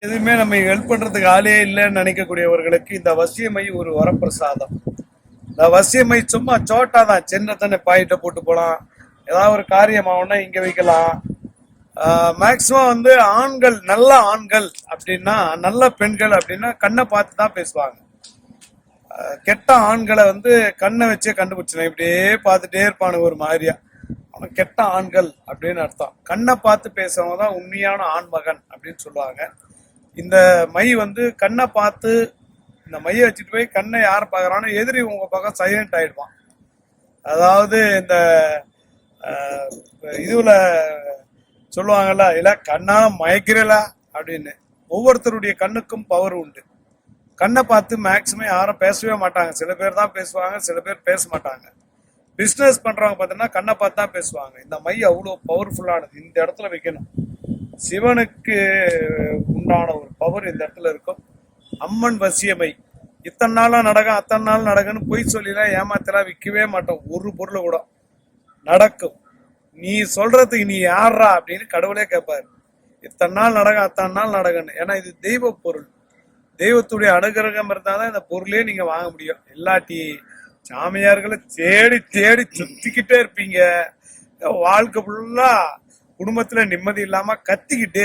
எதுவுமே நம்ம ஹெல்ப் பண்றதுக்கு ஆளே இல்லைன்னு நினைக்கக்கூடியவர்களுக்கு இந்த வசியமை ஒரு வரப்பிரசாதம். இந்த வசியமை சும்மா சோட்டா தான், சின்ன தானே, பாயிட்ட போட்டு போலாம், ஏதாவது ஒரு காரியம் ஆகும்னா இங்க வைக்கலாம். மேக்சிமம் வந்து ஆண்கள், நல்ல ஆண்கள் அப்படின்னா, நல்ல பெண்கள் அப்படின்னா கண்ணை பார்த்து தான் பேசுவாங்க. கெட்ட ஆண்களை வந்து கண்ணை வச்சே கண்டுபிடிச்சிடும், இப்படியே பார்த்துட்டே இருப்பானுங்க ஒரு மாதிரியா. அவன் கெட்ட ஆண்கள் அப்படின்னு அர்த்தம். கண்ணை பார்த்து பேசுறவங்க தான் உண்மையான ஆண்மகன் அப்படின்னு சொல்லுவாங்க. இந்த மை வந்து கண்ணை பார்த்து, இந்த மையை வச்சுட்டு போய் கண்ணை யார் பார்க்கறானோ எதிரி உங்க பக்கம் சைலண்ட் ஆயிடுவான். அதாவது இந்த இதுல சொல்லுவாங்கல்ல, இல்ல கண்ணால மயக்கிறல அப்படின்னு. ஒவ்வொருத்தருடைய கண்ணுக்கும் பவர் உண்டு. கண்ணை பார்த்து மேக்சிமம் யாரும் பேசவே மாட்டாங்க. சில பேர் தான் பேசுவாங்க, சில பேர் பேச மாட்டாங்க. பிசினஸ் பண்றவங்க பார்த்தீங்கன்னா கண்ணை பார்த்து தான் பேசுவாங்க. இந்த மை அவ்வளோ பவர்ஃபுல்லானது. இந்த இடத்துல வைக்கணும். சிவனுக்கு உண்டான ஒரு பவர் இந்த இடத்துல இருக்கும். அம்மன் வசியமை இத்தனை நாளா நடக்கும், அத்தனை நாள் நடக்குன்னு பொய் சொல்லிலாம் ஏமாத்தலாம் விற்கவே மாட்டோம். ஒரு பொருளை கூட நடக்கும். நீ சொல்றதுக்கு நீ யாரா அப்படின்னு கடவுளே கேட்பாரு. இத்தனை நாள் நடக்கும், அத்தனை நாள் நடக்குன்னு. ஏன்னா இது தெய்வ பொருள். தெய்வத்துடைய அனுகிரகம் இருந்தாதான் இந்த பொருளே நீங்க வாங்க முடியும். இல்லாட்டி சாமியார்களை தேடி தேடி சுத்திக்கிட்டே இருப்பீங்க. வாழ்க்கை ஃபுல்லா குடும்பத்துல நிம்மதி இல்லாம கத்திக்கிட்டே